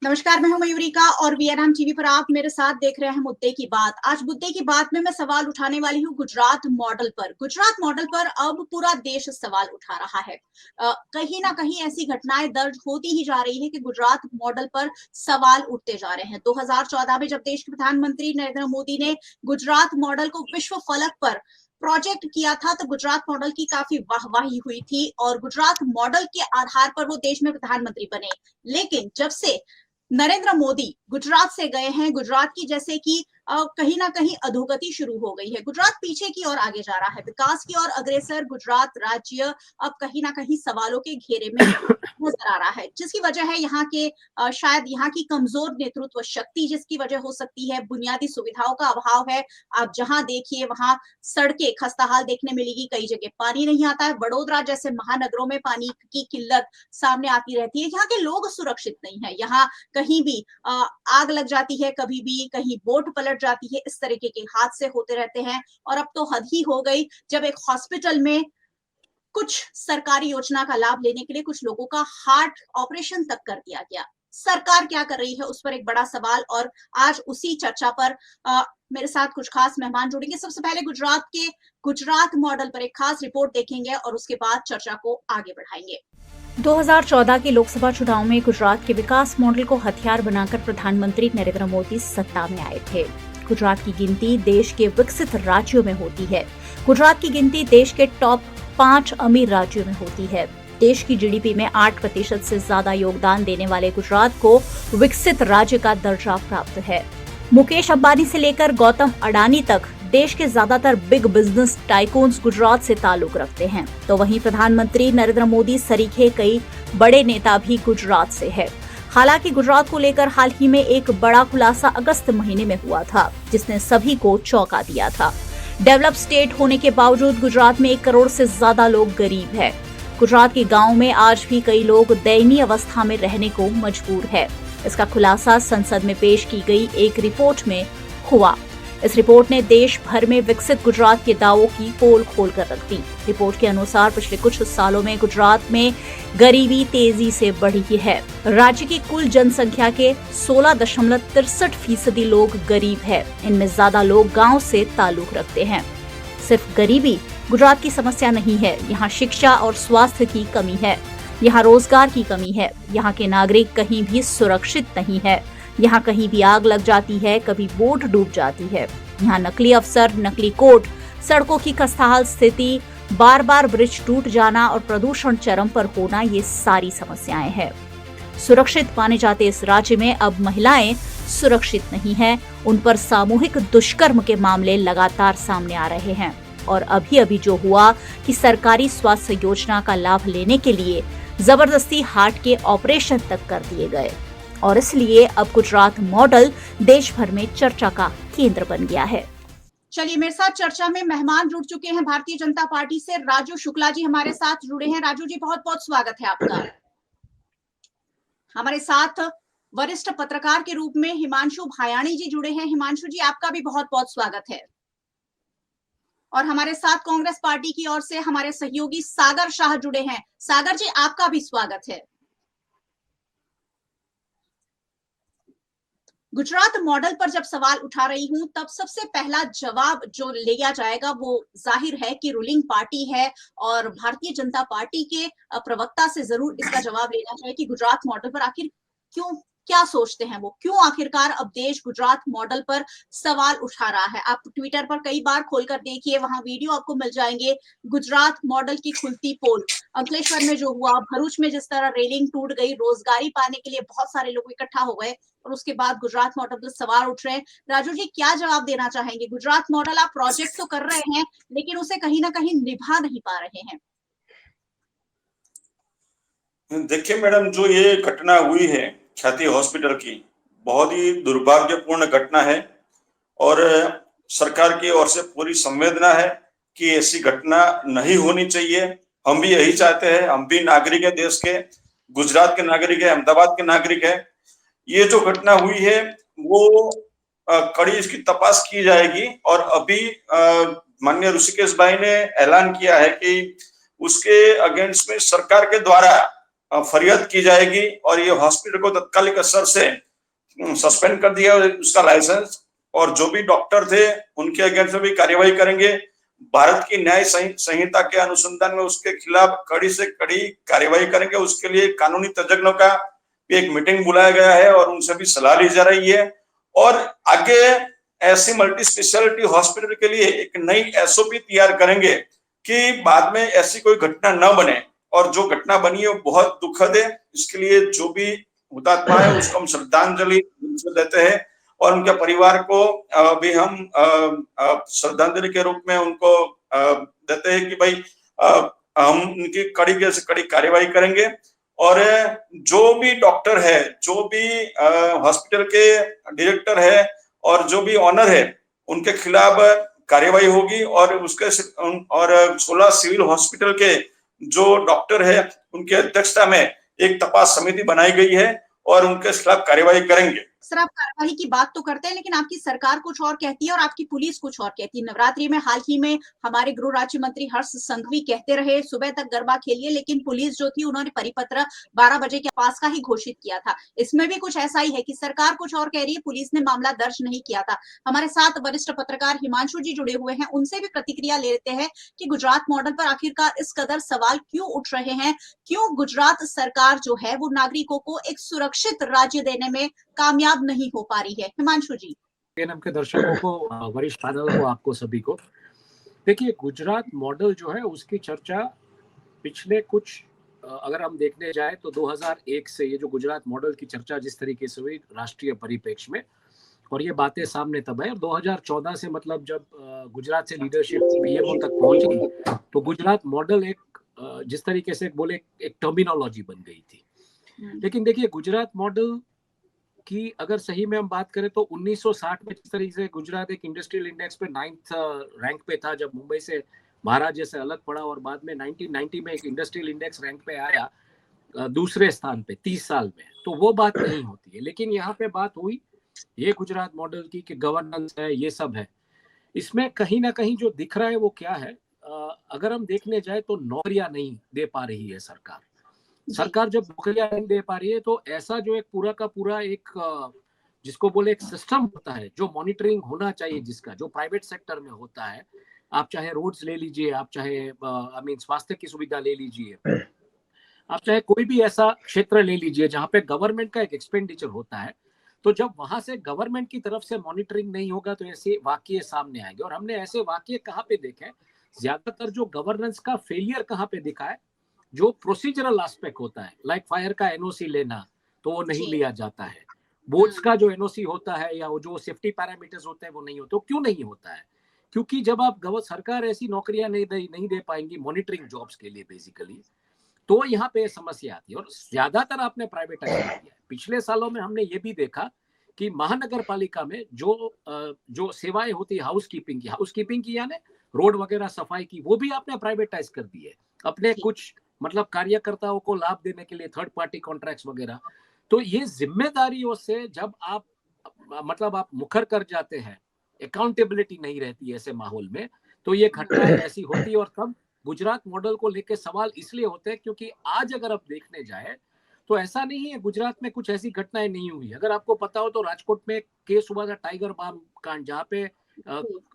नमस्कार, मैं हूं मयूरिका और वीएनएम टीवी पर आप मेरे साथ देख रहे हैं मुद्दे की बात। आज मुद्दे की बात में मैं सवाल उठाने वाली हूं गुजरात मॉडल पर। गुजरात मॉडल पर अब पूरा देश सवाल उठा रहा है। कहीं ना कहीं ऐसी घटनाएं दर्ज होती ही जा रही है कि गुजरात मॉडल पर सवाल उठते जा रहे हैं। 2014 में जब देश के प्रधानमंत्री नरेंद्र मोदी ने गुजरात मॉडल को विश्व फलक पर प्रोजेक्ट किया था तो गुजरात मॉडल की काफी वाहवाही हुई थी और गुजरात मॉडल के आधार पर वो देश में प्रधानमंत्री बने। लेकिन जब से नरेंद्र मोदी गुजरात से गए हैं, गुजरात की जैसे कि कहीं ना कहीं अधोगति शुरू हो गई है। गुजरात पीछे की ओर आगे जा रहा है, विकास की ओर अग्रसर गुजरात राज्य अब कहीं ना कहीं सवालों के घेरे में नजर आ रहा है, जिसकी वजह है यहाँ के शायद यहाँ की कमजोर नेतृत्व शक्ति, जिसकी वजह हो सकती है बुनियादी सुविधाओं का अभाव है। आप जहां देखिए वहां सड़कें खस्ताहाल देखने मिलेगी, कई जगह पानी नहीं आता है। वडोदरा जैसे महानगरों में पानी की किल्लत सामने आती रहती है। यहाँ के लोग सुरक्षित नहीं है, यहाँ कहीं भी आग लग जाती है, कभी भी कहीं बोट पलट जाती है, इस तरीके के हादसे होते रहते हैं। और अब तो हद ही हो गई जब एक हॉस्पिटल में कुछ सरकारी योजना का लाभ लेने के लिए कुछ लोगों का हार्ट ऑपरेशन तक कर दिया गया। सरकार क्या कर रही है उस पर एक बड़ा सवाल। और आज उसी चर्चा पर मेरे साथ कुछ खास मेहमान जुड़ेंगे। सबसे पहले गुजरात मॉडल पर एक खास रिपोर्ट देखेंगे और उसके बाद चर्चा को आगे बढ़ाएंगे। 2014 के लोकसभा चुनाव में गुजरात के विकास मॉडल को हथियार बनाकर प्रधानमंत्री नरेंद्र मोदी सत्ता में आए थे। गुजरात की गिनती देश के विकसित राज्यों में होती है। गुजरात की गिनती देश के टॉप 5 अमीर राज्यों में होती है। देश की जीडीपी में 8% से ज्यादा योगदान देने वाले गुजरात को विकसित राज्य का दर्जा प्राप्त है। मुकेश अंबानी से लेकर गौतम अडानी तक देश के ज्यादातर बिग बिजनेस टाइकून्स गुजरात से ताल्लुक रखते हैं, तो वहीं प्रधानमंत्री नरेंद्र मोदी सरीखे कई बड़े नेता भी गुजरात से है। हालांकि गुजरात को लेकर हाल ही में एक बड़ा खुलासा अगस्त महीने में हुआ था, जिसने सभी को चौंका दिया था। डेवलप स्टेट होने के बावजूद गुजरात में 1 करोड़ से ज्यादा लोग गरीब है। गुजरात के गाँव में आज भी कई लोग दयनीय अवस्था में रहने को मजबूर है। इसका खुलासा संसद में पेश की गई एक रिपोर्ट में हुआ। इस रिपोर्ट ने देश भर में विकसित गुजरात के दावों की पोल खोल कर रख दी। रिपोर्ट के अनुसार पिछले कुछ सालों में गुजरात में गरीबी तेजी से बढ़ी है। राज्य की कुल जनसंख्या के 16.63% लोग गरीब है। इनमें ज्यादा लोग गांव से ताल्लुक रखते हैं। सिर्फ गरीबी गुजरात की समस्या नहीं है, यहाँ शिक्षा और स्वास्थ्य की कमी है, यहाँ रोजगार की कमी है, यहाँ के नागरिक कहीं भी सुरक्षित नहीं है, यहाँ कहीं भी आग लग जाती है, कभी बोट डूब जाती है। यहाँ नकली अफसर, नकली कोर्ट, सड़कों की खस्ताहाल स्थिति, बार बार ब्रिज टूट जाना और प्रदूषण चरम पर होना, ये सारी समस्याएं हैं। सुरक्षित माने जाते इस राज्य में अब महिलाएं सुरक्षित नहीं हैं। उन पर सामूहिक दुष्कर्म के मामले लगातार सामने आ रहे हैं। और अभी जो हुआ कि सरकारी स्वास्थ्य योजना का लाभ लेने के लिए जबरदस्ती हार्ट के ऑपरेशन तक कर दिए गए। और इसलिए अब गुजरात मॉडल देश भर में चर्चा का केंद्र बन गया है। चलिए, मेरे साथ चर्चा में मेहमान जुड़ चुके हैं। भारतीय जनता पार्टी से राजू शुक्ला जी हमारे साथ जुड़े हैं। राजू जी, बहुत बहुत स्वागत है आपका। हमारे साथ वरिष्ठ पत्रकार के रूप में हिमांशु भायाणी जी जुड़े हैं। हिमांशु जी, आपका भी बहुत बहुत स्वागत है। और हमारे साथ कांग्रेस पार्टी की ओर से हमारे सहयोगी सागर शाह जुड़े हैं। सागर जी, आपका भी स्वागत है। गुजरात मॉडल पर जब सवाल उठा रही हूं तब सबसे पहला जवाब जो लिया जाएगा वो जाहिर है कि रूलिंग पार्टी है और भारतीय जनता पार्टी के प्रवक्ता से जरूर इसका जवाब लेना चाहिए कि गुजरात मॉडल पर आखिर क्यों, क्या सोचते हैं वो, क्यों आखिरकार अब देश गुजरात मॉडल पर सवाल उठा रहा है। आप ट्विटर पर कई बार खोलकर देखिए, वहां वीडियो आपको मिल जाएंगे। गुजरात मॉडल की खुलती पोल, अंकलेश्वर में जो हुआ, भरूच में जिस तरह रेलिंग टूट गई, रोजगारी पाने के लिए बहुत सारे लोग इकट्ठा हो गए और उसके बाद गुजरात मॉडल पर सवाल उठ रहे हैं। राजू जी, क्या जवाब देना चाहेंगे? गुजरात मॉडल आप प्रोजेक्ट तो कर रहे हैं लेकिन उसे कहीं ना कहीं निभा नहीं पा रहे हैं। देखिए मैडम, जो ये घटना हुई है ख्याति हॉस्पिटल की, बहुत ही दुर्भाग्यपूर्ण घटना है और सरकार की ओर से पूरी संवेदना है कि ऐसी घटना नहीं होनी चाहिए। हम भी यही चाहते हैं, हम भी नागरिक है देश के, गुजरात के नागरिक है, अहमदाबाद के नागरिक है। ये जो घटना हुई है वो कड़ी इसकी तपास की जाएगी और अभी माननीय ऋषिकेश भाई ने ऐलान किया है कि उसके अगेंस्ट में सरकार के द्वारा फरियाद की जाएगी और ये हॉस्पिटल को तत्कालिक असर से सस्पेंड कर दिया उसका लाइसेंस, और जो भी डॉक्टर थे उनके अगेंस्ट भी कार्यवाही करेंगे। भारत की न्याय संहिता के अनुसंधान में उसके खिलाफ कड़ी से कड़ी कार्यवाही करेंगे। उसके लिए कानूनी तज्ञों का भी एक मीटिंग बुलाया गया है और उनसे भी सलाह ली जा रही है। और आगे ऐसी मल्टी स्पेशलिटी हॉस्पिटल के लिए एक नई एसओपी तैयार करेंगे कि बाद में ऐसी कोई घटना न बने, और जो घटना बनी है वो बहुत दुखद है। इसके लिए जो भी हुतात्मा है उसको हम श्रद्धांजलि देते हैं और उनके परिवार को भी हम श्रद्धांजलि के रूप में उनको देते हैं कि भाई हम उनकी कड़ी से कड़ी कार्यवाही करेंगे। और जो भी डॉक्टर है, जो भी हॉस्पिटल के डायरेक्टर है और जो भी ऑनर है, उनके खिलाफ कार्यवाही होगी। और उसके 16 सिविल हॉस्पिटल के जो डॉक्टर है उनकी अध्यक्षता में एक तपास समिति बनाई गई है और उनके खिलाफ कार्यवाही करेंगे। सर, आप कार्यवाही की बात तो करते हैं, लेकिन आपकी सरकार कुछ और कहती है और आपकी पुलिस कुछ और कहती है। नवरात्रि में हाल ही में हमारे गृह राज्य मंत्री हर्ष संघवी कहते रहे सुबह तक गरबा खेलिए, लेकिन पुलिस जो थी उन्होंने परिपत्र 12 बजे के पास का ही घोषित किया था। इसमें भी कुछ ऐसा ही है कि सरकार कुछ और कह रही है, पुलिस ने मामला दर्ज नहीं किया था। हमारे साथ वरिष्ठ पत्रकार हिमांशु जी जुड़े हुए हैं, उनसे भी प्रतिक्रिया ले लेते हैं कि गुजरात मॉडल पर आखिरकार इस कदर सवाल क्यों उठ रहे हैं, क्यों गुजरात सरकार जो है वो नागरिकों को एक सुरक्षित राज्य देने में कामयाब नहीं हो पा रही है। हिमांशु जी। के दर्शकों को, वरिष्ठ पैनल को, आपको सभी को, देखिए गुजरात मॉडल जो है उसकी चर्चा पिछले कुछ, अगर हम देखने जाए तो 2001 से ये जो गुजरात मॉडल की चर्चा जिस तरीके से हुई राष्ट्रीय परिप्रेक्ष्य में, और ये बातें सामने तब है 2014 से, मतलब जब गुजरात से लीडरशिप पीएमओ तक पहुंची तो गुजरात मॉडल एक जिस तरीके से बोले एक टर्मिनोलॉजी बन गई थी। लेकिन देखिए गुजरात मॉडल कि अगर सही में हम बात करें तो 1960 में जिस तरीके से गुजरात एक इंडस्ट्रियल इंडेक्स पे 9th रैंक पे था जब मुंबई से महाराष्ट्र से अलग पड़ा, और बाद में 1990 में एक इंडस्ट्रियल इंडेक्स रैंक पे आया दूसरे स्थान पे 30 साल में, तो वो बात नहीं होती है। लेकिन यहाँ पे बात हुई ये गुजरात मॉडल की कि गवर्नेंस है, ये सब है। इसमें कहीं ना कहीं जो दिख रहा है वो क्या है, अगर हम देखने जाए तो नौकरियां नहीं दे पा रही है सरकार जब नौकरियां नहीं दे पा रही है तो ऐसा जो एक पूरा का पूरा एक जिसको बोले एक सिस्टम होता है जो मॉनिटरिंग होना चाहिए, जिसका जो प्राइवेट सेक्टर में होता है, आप चाहे रोड्स ले लीजिए, आप चाहे स्वास्थ्य की सुविधा ले लीजिए, आप चाहे कोई भी ऐसा क्षेत्र ले लीजिए जहाँ पे गवर्नमेंट का एक एक्सपेंडिचर होता है, तो जब वहां से गवर्नमेंट की तरफ से मॉनिटरिंग नहीं होगा तो ऐसे वाकये सामने आएंगे। और हमने ऐसे वाकये कहाँ पे देखे, ज्यादातर जो गवर्नेंस का फेलियर कहाँ पे दिखा है, जो प्रोसीजरल एस्पेक्ट होता है, लाइक फायर का एनओसी लेना तो वो नहीं लिया जाता है, बोर्ड्स का जो एनओसी होता है या वो जो सेफ्टी पैरामीटर्स होते हैं वो नहीं होते। क्यों नहीं होता है? क्योंकि जब आप सरकार ऐसी नौकरियां नहीं दे पाएंगी मॉनिटरिंग जॉब्स के लिए बेसिकली, तो यहाँ पे समस्या आती है। और ज्यादातर आपने प्राइवेटाइज किया है। पिछले सालों में हमने ये भी देखा कि महानगर पालिका में जो सेवाएं होती है हाउसकीपिंग की यानी रोड वगैरह सफाई की, वो भी आपने प्राइवेटाइज कर दी है अपने कुछ मतलब कार्यकर्ताओं को लाभ देने के लिए, थर्ड पार्टी कॉन्ट्रैक्ट्स वगैरह। तो ये जिम्मेदारियों से जब आप आप मुखर कर जाते हैं, अकाउंटेबिलिटी नहीं रहती ऐसे माहौल में, तो ये घटनाएं ऐसी होती है। और तब गुजरात मॉडल को लेकर सवाल इसलिए होते हैं क्योंकि आज अगर आप देखने जाए तो ऐसा नहीं है गुजरात में कुछ ऐसी घटनाएं नहीं हुई। अगर आपको पता हो तो राजकोट में केस हुआ था टाइगर बाम कांड, जहाँ पे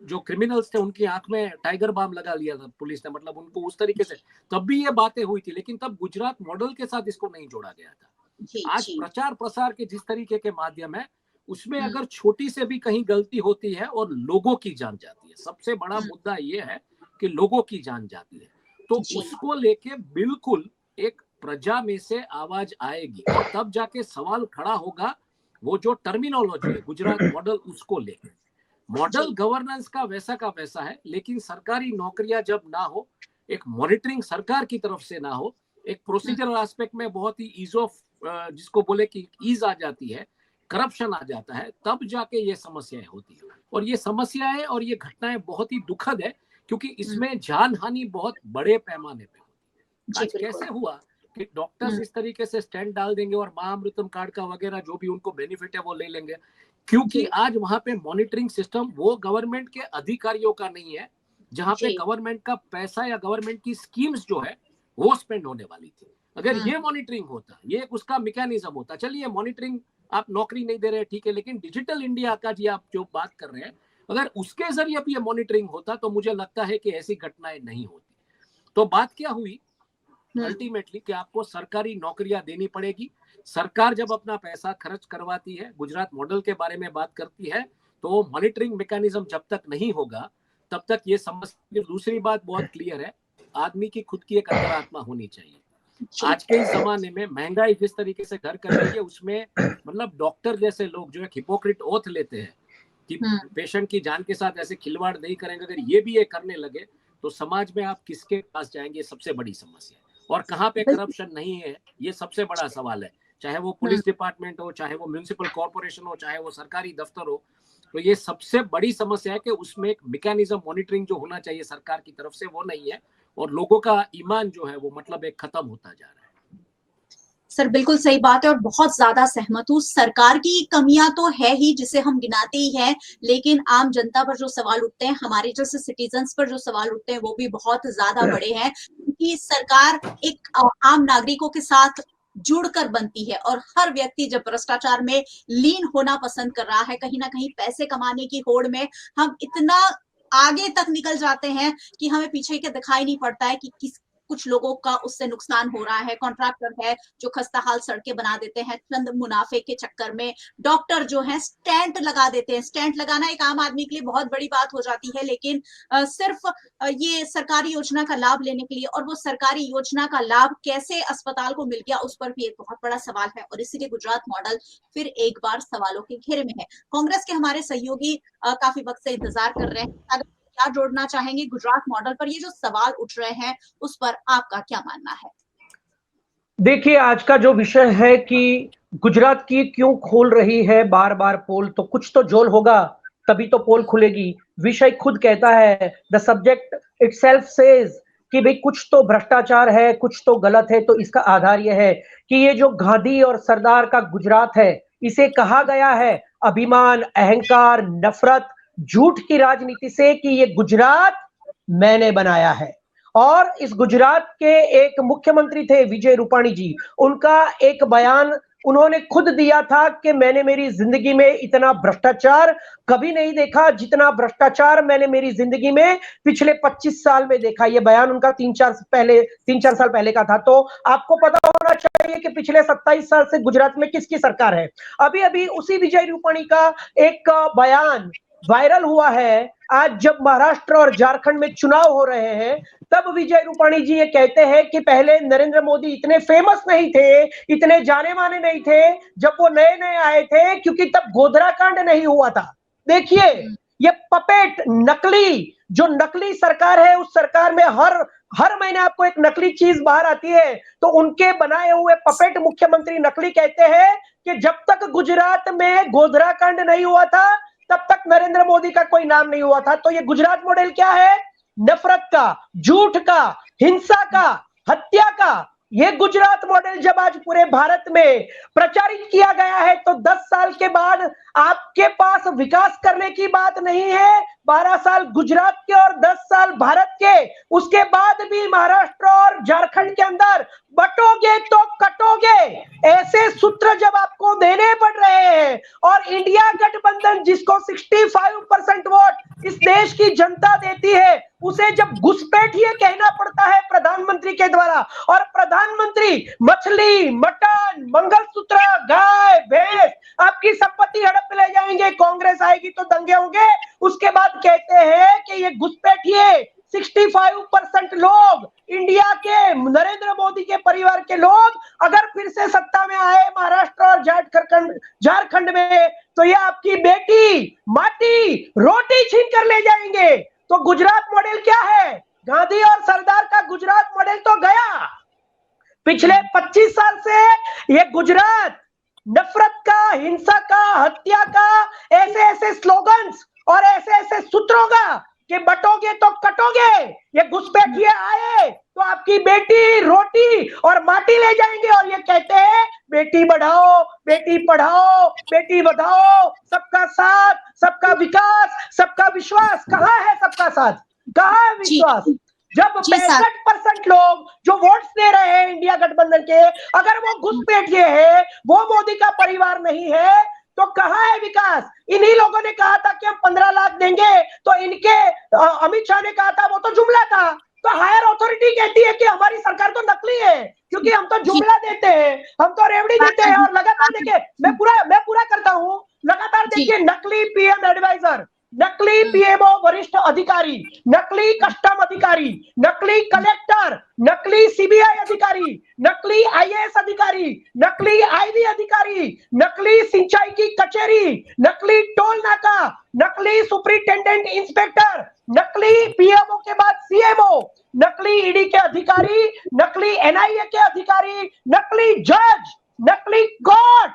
जो क्रिमिनल्स थे उनकी आंख में टाइगर बाम लगा लिया था पुलिस ने, मतलब उनको उस तरीके से, तब भी ये बातें हुई थी। लेकिन तब गुजरात मॉडल के साथ इसको नहीं जोड़ा गया था। आज प्रचार प्रसार के जिस तरीके के माध्यम है उसमें अगर छोटी से भी कहीं गलती होती है और लोगों की जान जाती है, सबसे बड़ा मुद्दा ये है कि लोगों की जान जाती है, तो उसको लेके बिल्कुल एक प्रजा में से आवाज आएगी और तब जाके सवाल खड़ा होगा। वो जो टर्मिनोलॉजी है गुजरात मॉडल, उसको लेकर मॉडल गवर्नेंस का वैसा है, लेकिन सरकारी नौकरियां जब ना हो, एक मॉनिटरिंग सरकार की तरफ से ना हो, एक प्रोसीजरल एस्पेक्ट में बहुत ही ईज ऑफ जिसको बोले कि ईज आ जाती है, करप्शन आ जाता है, तब जाके ये समस्याएं होती है। और ये समस्याएं और ये घटनाएं बहुत ही दुखद है क्योंकि इसमें जान हानि बहुत बड़े पैमाने पे होती है। आज कैसे हुआ कि डॉक्टर्स इस तरीके से स्टैंड डाल देंगे और महाअमृतम कार्ड का वगैरह जो भी उनको बेनिफिट है वो ले लेंगे, क्योंकि आज वहां पे मॉनिटरिंग सिस्टम वो गवर्नमेंट के अधिकारियों का नहीं है, जहां पे गवर्नमेंट का पैसा या गवर्नमेंट की स्कीम्स जो है वो स्पेंड होने वाली थी। अगर ये मॉनिटरिंग होता, ये एक उसका मैकेनिज्म होता, चलिए मॉनिटरिंग आप नौकरी नहीं दे रहे ठीक है, लेकिन डिजिटल इंडिया का जी आप जो बात कर रहे हैं, अगर उसके जरिए भी ये मॉनिटरिंग होता तो मुझे लगता है कि ऐसी घटनाएं नहीं होती। तो बात क्या हुई अल्टीमेटली कि आपको सरकारी नौकरियां देनी पड़ेगी। सरकार जब अपना पैसा खर्च करवाती है, गुजरात मॉडल के बारे में बात करती है, तो मॉनिटरिंग मैकेनिज्म जब तक नहीं होगा तब तक ये समस्या। दूसरी बात बहुत क्लियर है, आदमी की खुद की एक अंतरात्मा होनी चाहिए। आज के इस जमाने में महंगाई जिस तरीके से घर कर रही है, उसमें मतलब डॉक्टर जैसे लोग जो है हिपोक्रेट ओथ लेते हैं कि पेशेंट की जान के साथ ऐसे खिलवाड़ नहीं करेंगे, अगर ये भी ये करने लगे तो समाज में आप किसके पास जाएंगे, सबसे बड़ी समस्या है। और कहाँ पे करप्शन नहीं है, ये सबसे बड़ा सवाल है। चाहे वो पुलिस डिपार्टमेंट हो, चाहे वो म्युनिसिपल कॉर्पोरेशन हो, चाहे वो सरकारी दफ्तर हो, तो ये सबसे बड़ी समस्या है कि उसमें एक मैकेनिज्म मॉनिटरिंग जो होना चाहिए सरकार की तरफ से वो नहीं है, और लोगों का ईमान जो है वो मतलब एक खत्म होता जा रहा है। सर बिल्कुल सही बात है और बहुत ज्यादा सहमत हूँ। सरकार की कमियां तो है ही जिसे हम गिनाते ही हैं, लेकिन आम जनता पर जो सवाल उठते हैं, हमारे जैसे सिटीजन्स पर जो सवाल उठते हैं, वो भी बहुत ज्यादा बड़े हैं। क्योंकि सरकार एक आम नागरिकों के साथ जुड़कर बनती है और हर व्यक्ति जब भ्रष्टाचार में लीन होना पसंद कर रहा है, कहीं ना कहीं पैसे कमाने की होड़ में हम इतना आगे तक निकल जाते हैं कि हमें पीछे के दिखाई नहीं पड़ता है कि कुछ लोगों का उससे नुकसान हो रहा है। कॉन्ट्रैक्टर है जो खस्ताहाल सड़कें बना देते हैं चंद मुनाफे के चक्कर में। डॉक्टर जो है स्टैंड लगा देते हैं। स्टैंड लगाना एक आम आदमी के लिए बहुत बड़ी बात हो जाती है, लेकिन सिर्फ ये सरकारी योजना का लाभ लेने के लिए, और वो सरकारी योजना का लाभ कैसे अस्पताल को मिल गया, उस पर भी एक बहुत बड़ा सवाल है। और इसीलिए गुजरात मॉडल फिर एक बार सवालों के घेरे में है। कांग्रेस के हमारे सहयोगी काफी वक्त से इंतजार कर रहे हैं, क्या जोड़ना चाहेंगे गुजरात मॉडल पर? ये जो सवाल उठ रहे हैं उस पर आपका क्या मानना है? देखिए, आज का जो विषय है कि गुजरात की क्यों खोल रही है बार बार पोल, तो कुछ तो जोल होगा तभी तो पोल खुलेगी। विषय खुद कहता है, द सब्जेक्ट इटसेल्फ सेज कि भाई कुछ तो भ्रष्टाचार है, कुछ तो गलत है। तो इसका आधार यह है कि ये जो गांधी और सरदार का गुजरात है, इसे कहा गया है अभिमान, अहंकार, नफरत, झूठ की राजनीति से कि ये गुजरात मैंने बनाया है। और इस गुजरात के एक मुख्यमंत्री थे विजय रूपाणी जी, उनका एक बयान उन्होंने खुद दिया था कि मैंने मेरी जिंदगी में इतना भ्रष्टाचार कभी नहीं देखा जितना भ्रष्टाचार मैंने मेरी जिंदगी में पिछले 25 साल में देखा। यह बयान उनका 3-4 साल पहले का था। तो आपको पता होना चाहिए कि पिछले 27 साल से गुजरात में किसकी सरकार है। अभी अभी उसी विजय रूपाणी का एक बयान वायरल हुआ है। आज जब महाराष्ट्र और झारखंड में चुनाव हो रहे हैं, तब विजय रूपाणी जी ये कहते हैं कि पहले नरेंद्र मोदी इतने फेमस नहीं थे, इतने जाने माने नहीं थे जब वो नए नए आए थे, क्योंकि तब गोधरा कांड नहीं हुआ था। देखिए, ये पपेट नकली, जो नकली सरकार है, उस सरकार में हर महीने आपको एक नकली चीज बाहर आती है। तो उनके बनाए हुए पपेट मुख्यमंत्री नकली कहते हैं कि जब तक गुजरात में गोधरा कांड नहीं हुआ था तब तक नरेंद्र मोदी का कोई नाम नहीं हुआ था। तो ये गुजरात मॉडल क्या है? नफरत का, झूठ का, हिंसा का, हत्या का। ये गुजरात मॉडल जब आज पूरे भारत में प्रचारित किया गया है, तो 10 साल के बाद आपके पास विकास करने की बात नहीं है। 12 साल गुजरात के और 10 साल भारत के, उसके बाद भी महाराष्ट्र और झारखंड के अंदर बटोगे तो कटोगे, ऐसे सूत्र जब आपको देने पड़ रहे हैं। और इंडिया गठबंधन जिसको 65% वोट इस देश की जनता देती है, उसे जब घुसपैठिए कहना पड़ता है प्रधानमंत्री के द्वारा, और प्रधानमंत्री मछली, मटन, मंगलसूत्र, गाय, भैंस, आपकी संपत्ति हड़प ले जाएंगे, कांग्रेस आएगी तो दंगे होंगे, उसके बाद कहते हैं कि ये घुसपैठिए 65% लोग, इंडिया के नरेंद्र मोदी के परिवार के लोग अगर फिर से सत्ता में आए महाराष्ट्र और झारखंड में, तो ये आपकी बेटी, माटी, रोटी छीन कर ले जाएंगे। तो गुजरात मॉडल क्या है? गांधी और सरदार का गुजरात मॉडल तो गया। पिछले 25 साल से ये गुजरात नफरत का, हिंसा का, हत्या का, ऐसे ऐसे स्लोगन्स और ऐसे ऐसे सूत्रों का कि बटोगे तो कटोगे, ये घुसपैठिए आए तो आपकी बेटी, रोटी और माटी ले जाएंगे। और ये कहते हैं बेटी बढ़ाओ, बेटी पढ़ाओ, बेटी बढ़ाओ, सबका साथ, सबका विकास, सबका विश्वास। कहाँ है सबका साथ, कहाँ है विश्वास? जब 65% लोग जो वोट्स दे रहे हैं है इंडिया गठबंधन के, अगर वो घुसपैठिए है, वो मोदी का परिवार नहीं है, तो कहाँ है विकास? इन्हीं लोगों ने कहा था कि हम 15 लाख देंगे, तो इनके अमित शाह ने कहा था वो तो जुमला था। तो हायर अथॉरिटी कहती है कि हमारी सरकार तो नकली है, क्योंकि हम तो जुमला देते हैं, हम तो रेवड़ी देते हैं। और लगातार देखिए, मैं पूरा करता हूं, लगातार देखिए, नकली पीएम एडवाइजर, नकली पीएमओ वरिष्ठ अधिकारी, नकली कस्टम अधिकारी, नकली कलेक्टर, नकली सीबीआई अधिकारी, नकली आईएएस अधिकारी, नकली आईबी अधिकारी, नकली सिंचाई की कचेरी, नकली टोल नाका, नकली सुपरिटेंडेंट इंस्पेक्टर, नकली पीएमओ के बाद सीएमओ, नकली ईडी के अधिकारी, नकली एनआईए के अधिकारी, नकली जज, नकली कोर्ट,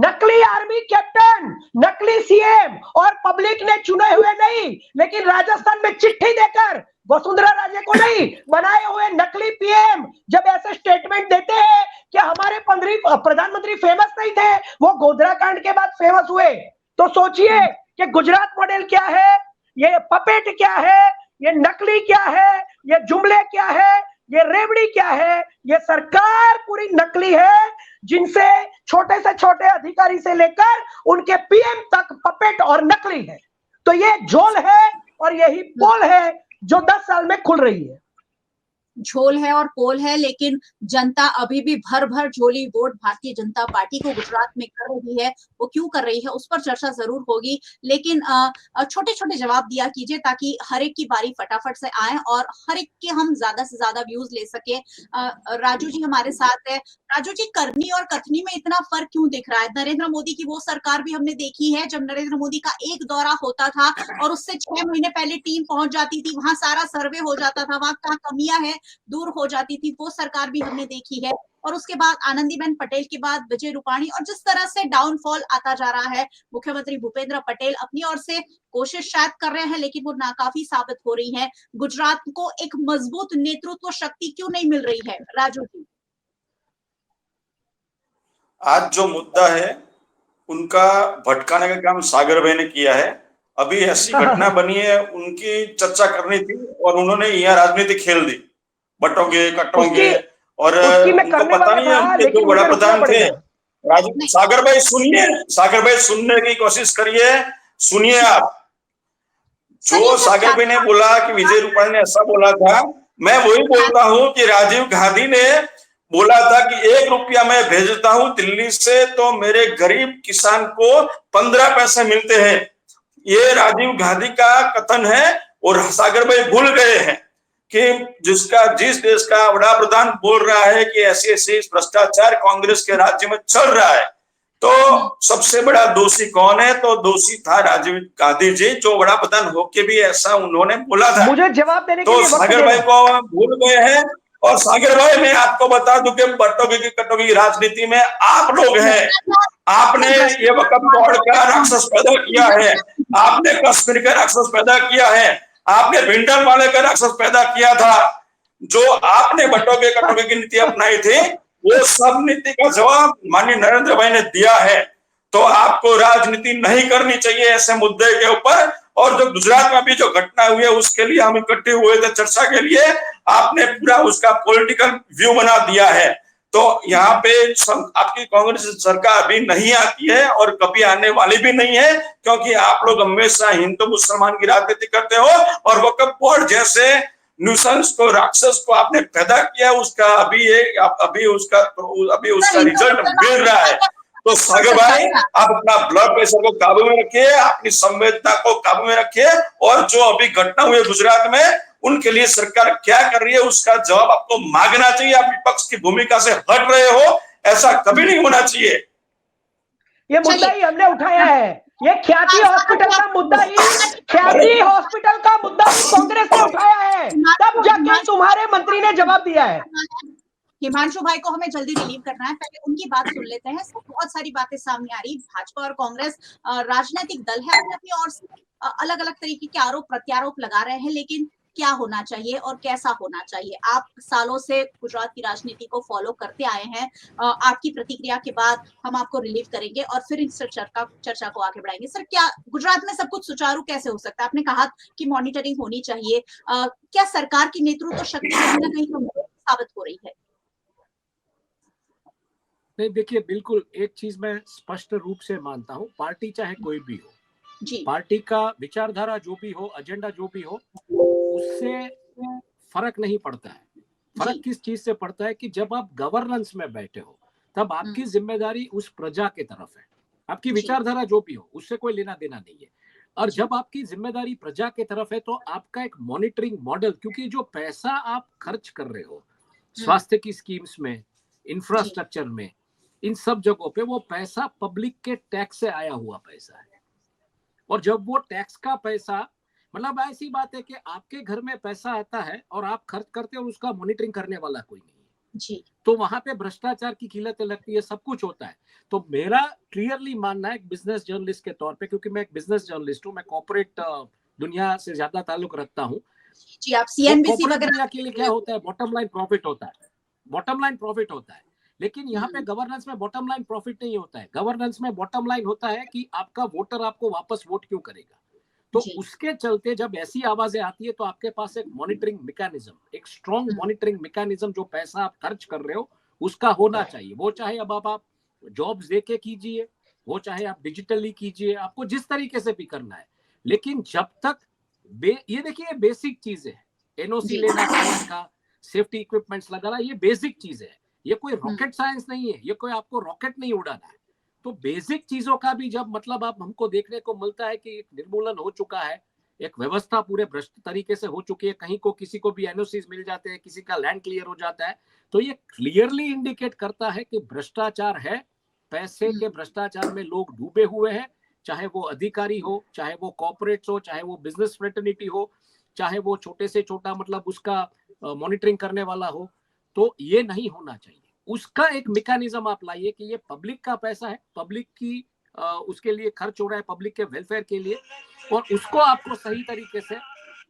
नकली आर्मी कैप्टन, नकली सीएम, और पब्लिक ने चुने हुए नहीं, लेकिन राजस्थान में चिट्ठी देकर वसुंधरा राजे को नहीं बनाए हुए नकली पीएम जब ऐसे स्टेटमेंट देते हैं कि हमारे प्रधानमंत्री फेमस नहीं थे, वो गोधरा कांड के बाद फेमस हुए, तो सोचिए कि गुजरात मॉडल क्या है, ये पपेट क्या है, ये नकली क्या है, ये जुमले क्या है, ये रेवड़ी क्या है, ये सरकार पूरी नकली है, जिनसे छोटे से छोटे अधिकारी से लेकर उनके पीएम तक पपेट और नकली है। तो ये झोल है और यही पोल है जो 10 साल में खुल रही है। झोल है और पोल है, लेकिन जनता अभी भी भर भर झोली वोट भारतीय जनता पार्टी को गुजरात में कर रही है। वो क्यों कर रही है उस पर चर्चा जरूर होगी, लेकिन छोटे छोटे जवाब दिया कीजिए ताकि हर एक की बारी फटाफट से आए और हर एक के हम ज्यादा से ज्यादा व्यूज ले सके। राजू जी हमारे साथ है। राजू जी, करनी और कथनी में इतना फर्क क्यों दिख रहा है? नरेंद्र मोदी की वो सरकार भी हमने देखी है जब नरेंद्र मोदी का एक दौरा होता था और उससे 6 महीने पहले टीम पहुंच जाती थी, वहां सारा सर्वे हो जाता था, वहां क्या कमियां है दूर हो जाती थी, वो सरकार भी हमने देखी है। और उसके बाद आनंदीबेन पटेल के बाद विजय रूपाणी, और जिस तरह से डाउनफॉल आता जा रहा है, मुख्यमंत्री भूपेंद्र पटेल अपनी ओर से कोशिश शायद कर रहे हैं लेकिन वो नाकाफी साबित हो रही है। गुजरात को एक मजबूत नेतृत्व शक्ति क्यों नहीं मिल रही है? राजू जी, आज जो मुद्दा है उनका भटकाने का काम सागर भाई ने किया है। अभी ऐसी घटना बनी है, उनकी चर्चा करनी थी और उन्होंने यहाँ राजनीति खेल दी, बटोगे कटोगे, और उनको पता नहीं है उनके जो बड़ा प्रधान थे सागर भाई। सुनिए, सागर भाई सुनने की कोशिश करिए, सुनिए आप। जो सागर भाई ने बोला कि विजय रूपाणी ने ऐसा बोला था, मैं वही बोलता हूँ कि राजीव गांधी ने बोला था कि 1 रुपया मैं भेजता हूं दिल्ली से तो मेरे गरीब किसान को 15 पैसे मिलते हैं। ये राजीव गांधी का कथन है और सागर भाई भूल गए हैं कि जिस देश का बड़ा प्रधान बोल रहा है कि ऐसे भ्रष्टाचार कांग्रेस के राज्य में चल रहा है, तो सबसे बड़ा दोषी कौन है? तो दोषी था राजीव गांधी जी, जो बड़ा प्रधान होके भी ऐसा उन्होंने बोला था। मुझे जवाब देने तो सागर भाई को भूल गए हैं। और सागर भाई, मैं आपको बता दूं कि बटोगी की कटोगी राजनीति में आप लोग हैं। आपने ये वक्फ बोर्ड का राक्षस पैदा किया है, आपने कश्मीर का राक्षस पैदा किया है, आपने भिंडर वाले का राक्षस पैदा किया था। जो आपने बटोगे कटोगे की नीति अपनाई थी, वो सब नीति का जवाब माननीय नरेंद्र भाई ने दिया है। तो आपको राजनीति नहीं करनी चाहिए ऐसे मुद्दे के ऊपर। और जो गुजरात में भी जो घटना हुई है उसके लिए हम इकट्ठे हुए थे चर्चा के लिए, आपने पूरा उसका पॉलिटिकल व्यू बना दिया है। तो यहाँ पे आपकी कांग्रेस सरकार अभी नहीं आती है और कभी आने वाली भी नहीं है, क्योंकि आप लोग हमेशा हिंदू मुसलमान की राजनीति करते हो और वक्फ बोर्ड जैसे न्यूसेंस को, राक्षस को आपने पैदा किया, उसका अभी उसका रिजल्ट मिल रहा है। तो सागर भाई, आप अपना ब्लड प्रेशर को काबू में रखिए, अपनी संवेदना को काबू में रखिए, और जो अभी घटना हुई गुजरात में उनके लिए सरकार क्या कर रही है उसका जवाब आपको मांगना चाहिए। आप विपक्ष की भूमिका से हट रहे हो, ऐसा कभी नहीं होना चाहिए। ये मुद्दा ही हमने उठाया है, ये ख्याति हॉस्पिटल का मुद्दा ही, ख्याति हॉस्पिटल का मुद्दा ही कांग्रेस ने उठाया है, तब जाके तुम्हारे मंत्री ने जवाब दिया है। हिमांशु भाई को हमें जल्दी रिलीव करना है, पहले उनकी बात सुन लेते हैं। सब बहुत सारी बातें सामने आ रही। भाजपा और कांग्रेस राजनीतिक दल है, अपनी ओर से अलग अलग तरीके के आरोप प्रत्यारोप लगा रहे हैं, लेकिन क्या होना चाहिए और कैसा होना चाहिए? आप सालों से गुजरात की राजनीति को फॉलो करते आए हैं। आपकी प्रतिक्रिया के बाद हम आपको रिलीव करेंगे और फिर इस चर्चा को आगे बढ़ाएंगे। सर, क्या गुजरात में सब कुछ सुचारू कैसे हो सकता है? आपने कहा कि मॉनिटरिंग होनी चाहिए, क्या सरकार की नेतृत्व शक्ति कहीं ना कहीं साबित हो रही है? नहीं, देखिए बिल्कुल एक चीज मैं स्पष्ट रूप से मानता हूँ, पार्टी चाहे कोई भी हो, जी पार्टी का विचारधारा जो भी हो, एजेंडा जो भी हो, उससे फर्क नहीं पड़ता है। फर्क जी किस चीज से पड़ता है कि जब आप गवर्नेंस में बैठे हो तब आपकी जिम्मेदारी उस प्रजा के तरफ है। आपकी जी विचारधारा जो भी हो उससे कोई लेना देना नहीं है। और जी जब आपकी जिम्मेदारी प्रजा के तरफ है तो आपका एक मॉनिटरिंग मॉडल, क्योंकि जो पैसा आप खर्च कर रहे हो स्वास्थ्य की स्कीम्स में, जी इंफ्रास्ट्रक्चर में, इन सब जगहों पे वो पैसा पब्लिक के टैक्स से आया हुआ पैसा है। और जब वो टैक्स का पैसा, मतलब ऐसी बात है कि आपके घर में पैसा आता है और आप खर्च करते हो और उसका मॉनिटरिंग करने वाला कोई नहीं है, जी तो वहां पे भ्रष्टाचार की किल्लतें लगती है, सब कुछ होता है। तो मेरा क्लियरली मानना है एक बिजनेस जर्नलिस्ट के तौर पे, क्योंकि मैं एक बिजनेस जर्नलिस्ट हूँ, मैं कॉर्पोरेट दुनिया से ज्यादा ताल्लुक रखता हूँ। जी आप तो सीएनबीसी कॉर्पोरेट वगैरह दुनिया के लिए क्या होता है, बॉटम लाइन प्रॉफिट होता है, बॉटम लाइन प्रॉफिट होता है। लेकिन यहाँ पे गवर्नेंस में बॉटम लाइन प्रॉफिट नहीं होता है। गवर्नेंस में बॉटम लाइन होता है कि आपका वोटर आपको वापस वोट क्यों करेगा। तो जी उसके चलते जब ऐसी आवाजें आती है तो आपके पास एक मॉनिटरिंग मैकेनिज्म, एक स्ट्रॉन्ग मॉनिटरिंग मैकेनिज्म, जो पैसा आप खर्च कर रहे हो उसका होना चाहिए। वो चाहे अब आप जॉब्स देके कीजिए, वो चाहे आप डिजिटली कीजिए, आपको जिस तरीके से भी करना है। लेकिन जब तक ये देखिए बेसिक चीज है, एनओसी जी लेना खाना का, सेफ्टी इक्विपमेंट्स लगाना, ये बेसिक चीज है। ये कोई रॉकेट साइंस नहीं है, ये कोई आपको रॉकेट नहीं उड़ाना है। तो बेसिक चीजों का भी जब मतलब आप हमको देखने को मिलता है कि निर्मूलन हो चुका है, एक व्यवस्था पूरे भ्रष्ट तरीके से हो चुकी है, कहीं को किसी को भी एनओसीज मिल जाते हैं, किसी का लैंड क्लियर हो जाता है, तो ये क्लियरली इंडिकेट करता है कि भ्रष्टाचार है। पैसे के भ्रष्टाचार में लोग डूबे हुए हैं, चाहे वो अधिकारी हो, चाहे वो कॉर्पोरेट्स हो, चाहे वो बिजनेस फ्रेटर्निटी हो, चाहे वो छोटे से छोटा मतलब उसका मॉनिटरिंग करने वाला हो। तो ये नहीं होना चाहिए। उसका एक मैकेनिज्म आप लाइए कि ये पब्लिक का पैसा है, पब्लिक की उसके लिए खर्च हो रहा है, पब्लिक के वेलफेयर के लिए, और उसको आपको सही तरीके से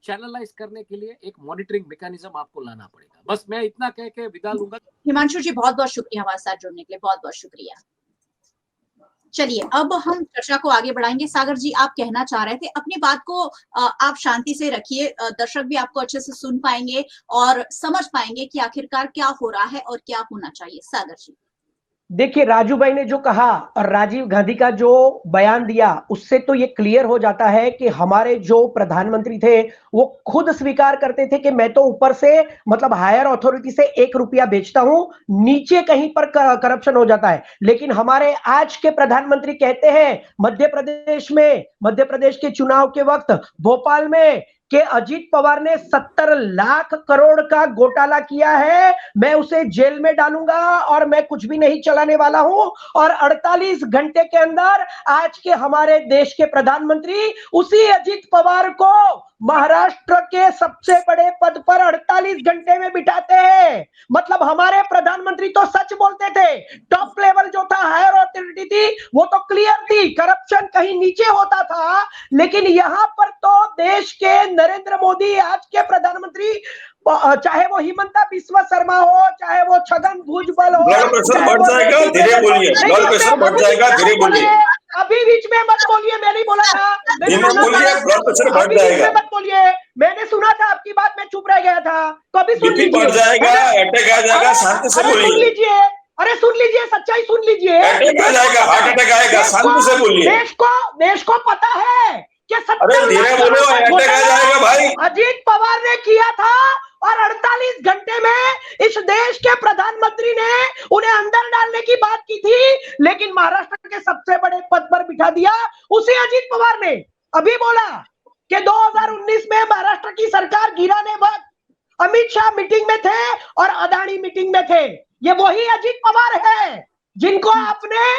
चैनलाइज करने के लिए एक मॉनिटरिंग मैकेनिज्म आपको लाना पड़ेगा। बस मैं इतना कह के विदा लूंगा। हिमांशु जी बहुत बहुत शुक्रिया हमारे साथ जुड़ने के लिए, बहुत बहुत शुक्रिया। चलिए अब हम चर्चा को आगे बढ़ाएंगे। सागर जी आप कहना चाह रहे थे, अपनी बात को आप शांति से रखिए, दर्शक भी आपको अच्छे से सुन पाएंगे और समझ पाएंगे कि आखिरकार क्या हो रहा है और क्या होना चाहिए। सागर जी देखिए, राजू भाई ने जो कहा और राजीव गांधी का जो बयान दिया, उससे तो ये क्लियर हो जाता है कि हमारे जो प्रधानमंत्री थे वो खुद स्वीकार करते थे कि मैं तो ऊपर से मतलब हायर अथॉरिटी से 1 रुपया बेचता हूं, नीचे कहीं पर करप्शन हो जाता है। लेकिन हमारे आज के प्रधानमंत्री कहते हैं मध्य प्रदेश के चुनाव के वक्त भोपाल में कि अजीत पवार ने 70 लाख करोड़ का घोटाला किया है, मैं उसे जेल में डालूंगा और मैं कुछ भी नहीं चलाने वाला हूं। और 48 घंटे के अंदर आज के हमारे देश के प्रधानमंत्री उसी अजीत पवार को महाराष्ट्र के सबसे बड़े पद पर 48 घंटे में बिठाते हैं। मतलब हमारे प्रधानमंत्री तो सच बोलते थे, टॉप लेवल जो था, हायर अथॉरिटी थी, वो तो क्लियर थी, करप्शन कहीं नीचे होता था। लेकिन यहां पर तो देश के नरेंद्र मोदी, आज के प्रधानमंत्री, चाहे वो हिमंता बिस्वा शर्मा हो, चाहे वो छगन भुजबल हो, ब्लड प्रेशर बढ़ जाएगा, धीरे बोलिए, ब्लड प्रेशर बढ़ जाएगा, धीरे बोलिए। अभी बीच में मत बोलिए, मैं नहीं बोला था, धीमे बोलिए, ब्लड प्रेशर बढ़ अभी बीच जाएगा, में मत बोलिए, मैंने सुना था आपकी बात, मैं चुप रह गया था। तो अभी सुन बीपी लीजिए, बढ़ जाएगा, अटैक आ जाएगा, शांति से अरे सुन बोलिए। लीजिए, अरे सुन लीजिए, सच्चाई सुन लीजिए। अटैक आ जाएगा, हार्ट अटैक आएगा, शांति से बोलिए। देश को पता है कि 70 अरे धीरे बोलो, अटैक आ जाएगा भाई। अजीत पवार ने किया था और 48 घंटे में इस देश के प्रधानमंत्री ने उन्हें अंदर डालने की बात की थी, लेकिन महाराष्ट्र के सबसे बड़े पद पर बिठा दिया उसी अजीत पवार ने। अभी बोला कि 2019 में महाराष्ट्र की सरकार गिराने वक्त अमित शाह मीटिंग में थे और अदानी मीटिंग में थे। ये वही अजीत पवार है जिनको आपने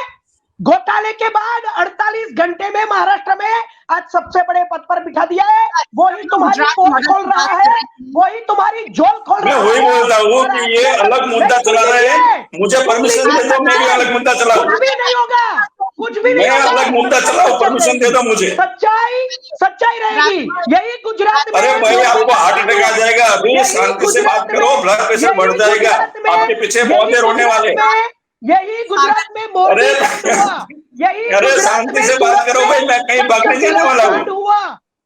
घोटाले के बाद 48 घंटे में महाराष्ट्र में आज सबसे बड़े पद पर बिठा दिया है। वही तुम्हारी पोल खोल रहा है, वही तुम्हारी झोल खोल रहा है। मैं वही बोलता हूँ कि ये अलग मुद्दा चला रहे हैं, मुझे परमिशन दे दो, मैं भी अलग मुद्दा चलाऊं। कुछ भी नहीं होगा, कुछ भी नहीं मैं होगा, अलग मुद्दा चलाऊं, परमिशन दे दो मुझे। सच्चाई रहेगी। यही गुजरात में, अरे भाई आपको हार्ट अटैक आ जाएगा, अभी शांति से बात करो, ब्लड प्रेशर बढ़ जाएगा, आपके पीछे बहुत देर होने वाले। यही गुजरात में मोदी हुआ, अरे शांति से बात करो भाई, मैं कहीं भागने जाने वाला हूँ। हुआ,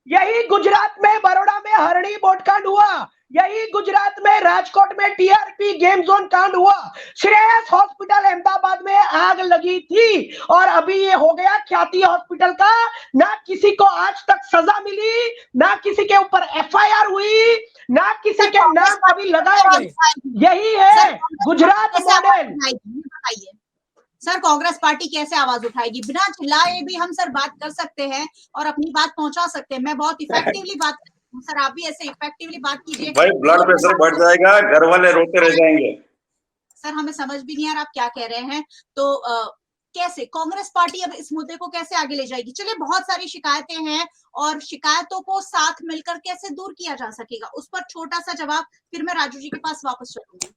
यही गुजरात में बड़ौदा में हरणी बोटकांड हुआ, यही गुजरात में राजकोट में टीआरपी गेम जोन कांड हुआ, श्रेयस हॉस्पिटल अहमदाबाद में आग लगी थी और अभी ये हो गया ख्याति हॉस्पिटल का। ना किसी को आज तक सजा मिली, ना किसी के ऊपर एफआईआर हुई, ना किसी के नाम कभी लगाए गए। यही है गुजरात मॉडल। बताइए सर, कांग्रेस पार्टी कैसे आवाज उठाएगी? बिना चिल्लाए भी हम सर बात कर सकते हैं और अपनी बात पहुंचा सकते हैं। मैं बहुत इफेक्टिवली बात करती हूं सर, आप भी ऐसे इफेक्टिवली बात कीजिए। भाई ब्लड प्रेशर बढ़ जाएगा, घर वाले रोते रह जाएंगे। सर हमें समझ भी नहीं आ रहा आप क्या कह रहे हैं। तो कैसे कांग्रेस पार्टी अब इस मुद्दे को कैसे आगे ले जाएगी? चलिए बहुत सारी शिकायतें हैं और शिकायतों को साथ मिलकर कैसे दूर किया जा सकेगा, उस पर छोटा सा जवाब, फिर मैं राजू जी के पास वापस चलूंगी।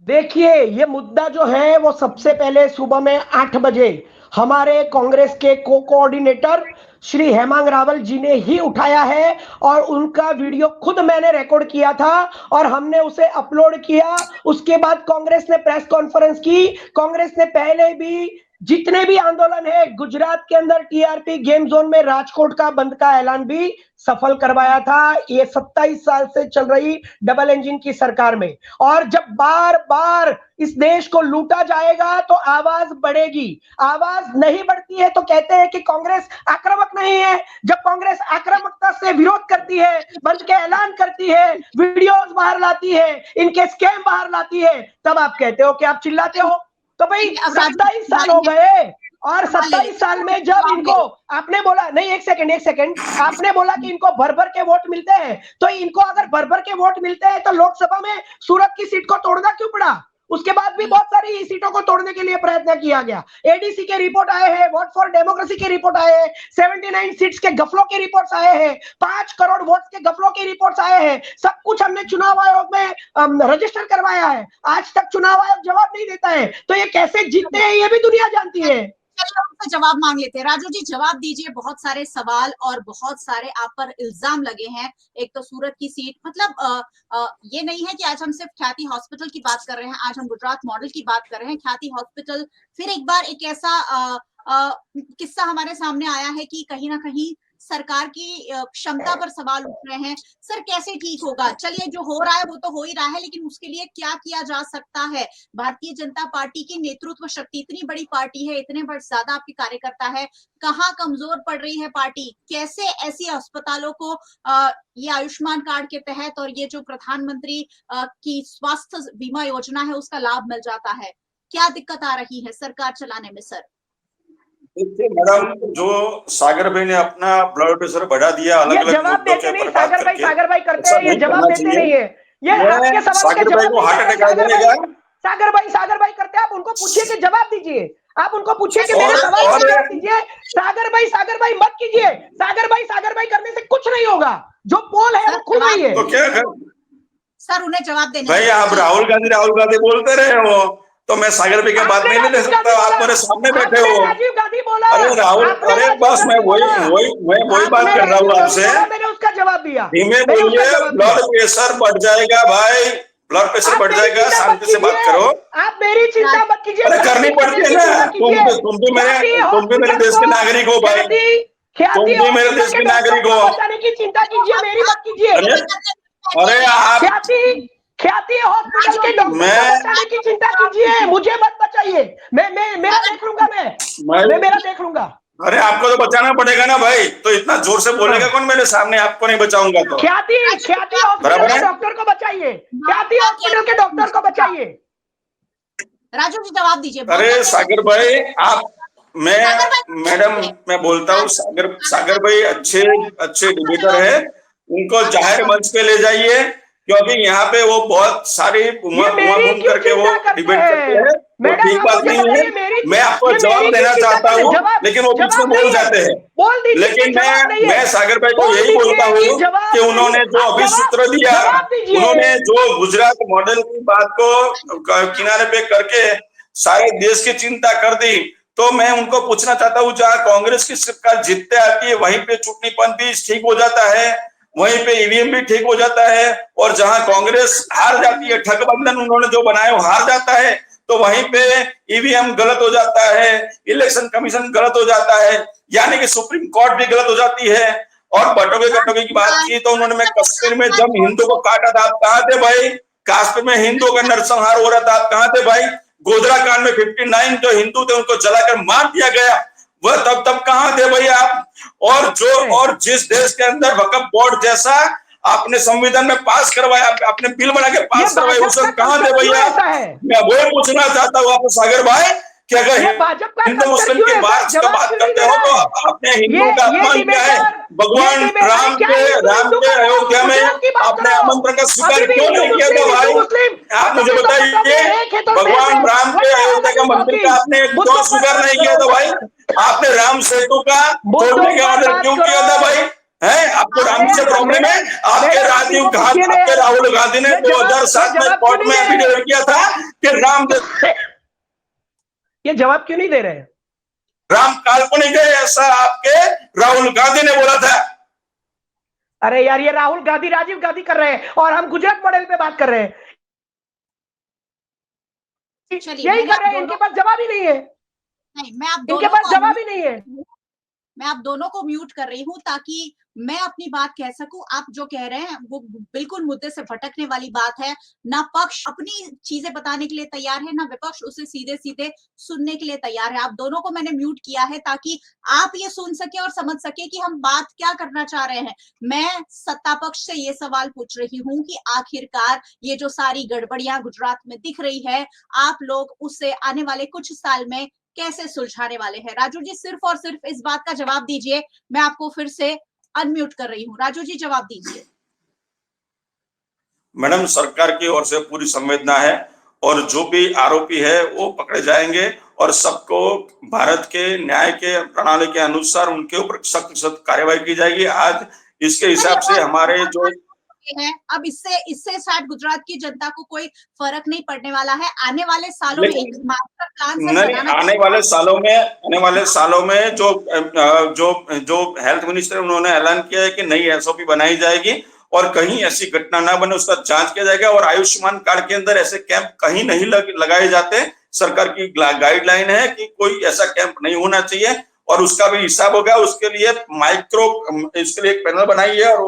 देखिए, ये मुद्दा जो है वो सबसे पहले सुबह में 8 बजे हमारे कांग्रेस के कोऑर्डिनेटर श्री हेमांग रावल जी ने ही उठाया है और उनका वीडियो खुद मैंने रिकॉर्ड किया था और हमने उसे अपलोड किया। उसके बाद कांग्रेस ने प्रेस कॉन्फ्रेंस की। कांग्रेस ने पहले भी जितने भी आंदोलन है गुजरात के अंदर टीआरपी गेम जोन में राजकोट का बंद का ऐलान भी सफल करवाया था। ये 27 साल से चल रही डबल इंजन की सरकार में। और जब बार बार इस देश को लूटा जाएगा तो आवाज बढ़ेगी। आवाज नहीं बढ़ती है तो कहते हैं कि कांग्रेस आक्रामक नहीं है। जब कांग्रेस आक्रामकता से विरोध करती है, बंद के ऐलान करती है, वीडियोस बाहर लाती है, इनके स्कैम बाहर लाती है, तब आप कहते हो कि आप चिल्लाते हो। तो भाई 27 साल हो गए और 27 साल में जब इनको आपने बोला, नहीं एक सेकंड, आपने बोला कि इनको भर भर के वोट मिलते हैं, तो इनको अगर भर भर के वोट मिलते हैं तो लोकसभा में सूरत की सीट को तोड़ना क्यों पड़ा? उसके बाद भी बहुत सारी सीटों को तोड़ने के लिए प्रयत्न किया गया। एडीसी के रिपोर्ट आए हैं, वोट फॉर डेमोक्रेसी के रिपोर्ट आए हैं, 79 सीट्स के गफलों के रिपोर्ट्स आए हैं, 5 करोड़ वोट्स के गफलों के रिपोर्ट्स आए हैं। सब कुछ हमने चुनाव आयोग में रजिस्टर करवाया है। आज तक चुनाव आयोग जवाब नहीं देता है, तो ये कैसे जीतते हैं ये भी दुनिया जानती है। उनसे जवाब मांग लेते हैं। राजू जी जवाब दीजिए, बहुत सारे सवाल और बहुत सारे आप पर इल्जाम लगे हैं। एक तो सूरत की सीट, मतलब ये नहीं है कि आज हम सिर्फ ख्याति हॉस्पिटल की बात कर रहे हैं, आज हम गुजरात मॉडल की बात कर रहे हैं। ख्याति हॉस्पिटल फिर एक बार एक ऐसा किस्सा हमारे सामने आया है कि कहीं ना कहीं सरकार की क्षमता पर सवाल उठ रहे हैं। सर कैसे ठीक होगा? चलिए जो हो रहा है वो तो हो ही रहा है, लेकिन उसके लिए क्या किया जा सकता है? भारतीय जनता पार्टी की नेतृत्व शक्ति, इतनी बड़ी पार्टी है, इतने ज्यादा आपके कार्यकर्ता है, कहाँ कमजोर पड़ रही है पार्टी? कैसे ऐसी अस्पतालों को ये आयुष्मान कार्ड के तहत और ये जो प्रधानमंत्री की स्वास्थ्य बीमा योजना है उसका लाभ मिल जाता है? क्या दिक्कत आ रही है सरकार चलाने में? सर देखिए मैडम, जो सागर भाई ने अपना ब्लड प्रेशर बढ़ा दिया अलग अलग जवाब देते नहीं सागर भाई करते हैं, ये जवाब देते नहीं है। ये आपके सवाल के जवाब को हार्ट अटैक आ जाएगा। सागर भाई करते हैं, आप उनको पूछिए कि जवाब दीजिए। आप उनको पूछिए कि मेरे सवाल का जवाब दीजिए। सागर भाई मत कीजिए। सागर भाई करने से कुछ नहीं होगा। जो पोल है वो खुल रही है। तो क्या सर उन्हें जवाब देने भाई, आप राहुल गांधी बोलते रहे हो तो मैं सागर भाई की बात नहीं ले सकता। आप मेरे सामने बैठे हो। राजीव गांधी बोला। अरे राहुल, अरे बस मैं वही बात कर रहा हूँ आपसे। मैंने उसका जवाब दिया। धीमे बोलिए, ब्लड प्रेशर बढ़ जाएगा भाई, ब्लड प्रेशर बढ़ जाएगा। शांति से बात करो। आप मेरी चिंता मत कीजिए। अरे करनी पड़ती है ना, तुम भी मेरे देश के नागरिक हो भाई, तुम भी मेरे देश के नागरिक हो। बचाने की चिंता कीजिए, मेरी मत कीजिए। अरे आप ख्याति हॉस्पिटल के डॉक्टर को बचाने की चिंता कीजिए, मुझे मत बचाइए। मैं मेरा देख लूंगा। मैं मेरा देख लूंगा। अरे आपको तो बचाना पड़ेगा ना भाई, तो इतना जोर से बोलेगा कौन मेरे सामने? आपको नहीं बचाऊंगा तो ख्याति हॉस्पिटल के डॉक्टर को बचाइए। ख्याति हॉस्पिटल के डॉक्टर को बचाइए। राजू जी जवाब दीजिए। अरे सागर भाई, मैडम मैं बोलता हूँ, सागर भाई अच्छे डिबेटर है, उनको जाहिर मंच पे ले जाइए, क्योंकि यहाँ पे वो बहुत सारी घूम करके वो डिबेट करते हैं। वो ठीक बात नहीं है। मैं आपको जवाब देना चाहता हूँ, लेकिन वो बीच में बोल जाते हैं। लेकिन मैं सागर भाई को यही बोलता हूँ कि उन्होंने जो अभी सूत्र दिया, उन्होंने जो गुजरात मॉडल की बात को किनारे पे करके सारे देश की चिंता कर दी, तो मैं उनको पूछना चाहता हूँ, जहाँ कांग्रेस की सरकार जीतते आती है वहीं पे चुटनी पंथी ठीक हो जाता है, वहीं पे ईवीएम भी ठीक हो जाता है, और जहां कांग्रेस हार जाती है, ठगबंधन उन्होंने जो बनाया वो हार जाता है, तो वहीं पे ईवीएम गलत हो जाता है, इलेक्शन कमीशन गलत हो जाता है, यानी कि सुप्रीम कोर्ट भी गलत हो जाती है, और बटोगे कटोगे की बात की तो उन्होंने, मैं कश्मीर में जब हिंदू को काटा था आप कहाँ थे भाई? कश्मीर में हिंदुओं का नरसंहार हो रहा था, आप कहाँ थे भाई? गोधरा कांड में 59 जो हिंदू थे उनको जलाकर मार दिया गया, वह तब कहाँ थे भाई आप? और जिस देश के अंदर वक्फ बोर्ड जैसा आपने संविधान में पास करवाया, आपने बिल बना के पास करवाया, उस वक्त कहाँ थे भैया? मैं वही पूछना चाहता हूँ आपको सागर भाई कि अगर हिंदू मुस्लिम के बात करते हो तो आपने हिंदुओं का अपमान किया है। भगवान राम के अयोध्या में आपने आमंत्रण का स्वीकार क्यों नहीं किया था भाई? आप मुझे बताइए, भगवान राम के अयोध्या का मंदिर का आपने क्यों स्वीकार नहीं किया था भाई? आपने राम सेतु का तोड़ने का ऑर्डर क्यों किया था भाई? है आपको राम से प्रॉब्लम है? आपके राहुल गांधी ने 2007 में कोर्ट में एफिडेविट किया था कि राम, ये जवाब क्यों नहीं दे रहे हैं? राम काल्पनिक है ऐसा आपके राहुल गांधी ने बोला था। अरे यार, ये राहुल गांधी राजीव गांधी कर रहे हैं और हम गुजरात मॉडल पे बात कर रहे हैं। यही कर रहे हैं, इनके पास जवाब ही नहीं है। नहीं, मैं आप इनके पास जवाब ही नहीं है। मैं आप दोनों को म्यूट कर रही हूँ ताकि मैं अपनी बात कह सकूं। आप जो कह रहे हैं वो बिल्कुल मुद्दे से भटकने वाली बात है। ना पक्ष अपनी चीजें बताने के लिए तैयार है, ना विपक्ष उसे सीधे सीधे सुनने के लिए तैयार है। आप दोनों को मैंने म्यूट किया है ताकि आप ये सुन सके और समझ सके कि हम बात क्या करना चाह रहे हैं। मैं सत्ता पक्ष से ये सवाल पूछ रही हूँ कि आखिरकार ये जो सारी गड़बड़ियां गुजरात में दिख रही है, आप लोग उससे आने वाले कुछ साल में कैसे सुलझाने वाले हैं? राजू जी सिर्फ और सिर्फ इस बात का जवाब दीजिए। मैं आपको फिर से अनम्यूट कर रही हूँ। राजू जी जवाब दीजिए। मैडम, सरकार की ओर से पूरी संवेदना है और जो भी आरोपी है वो पकड़े जाएंगे और सबको भारत के न्याय के प्रणाली के अनुसार उनके ऊपर सख्त कार्रवाई की जाएगी। आज इसके हिसाब से हमारे जो है, अब इससे शायद गुजरात की जनता को कोई फर्क नहीं पड़ने वाला है। आने वाले सालों में एक मास्टर प्लान आने वाले सालों में जो हेल्थ मिनिस्टर उन्होंने ऐलान किया है कि नई एसओपी बनाई जाएगी और कहीं ऐसी घटना ना बने उसका जांच किया जाएगा। और आयुष्मान कार्ड के अंदर ऐसे कैंप कहीं नहीं लगाए जाते। सरकार की गाइडलाइन है कि कोई ऐसा कैंप नहीं होना चाहिए और उसका भी हिसाब होगा। उसके लिए इसके लिए एक पैनल बनाई है और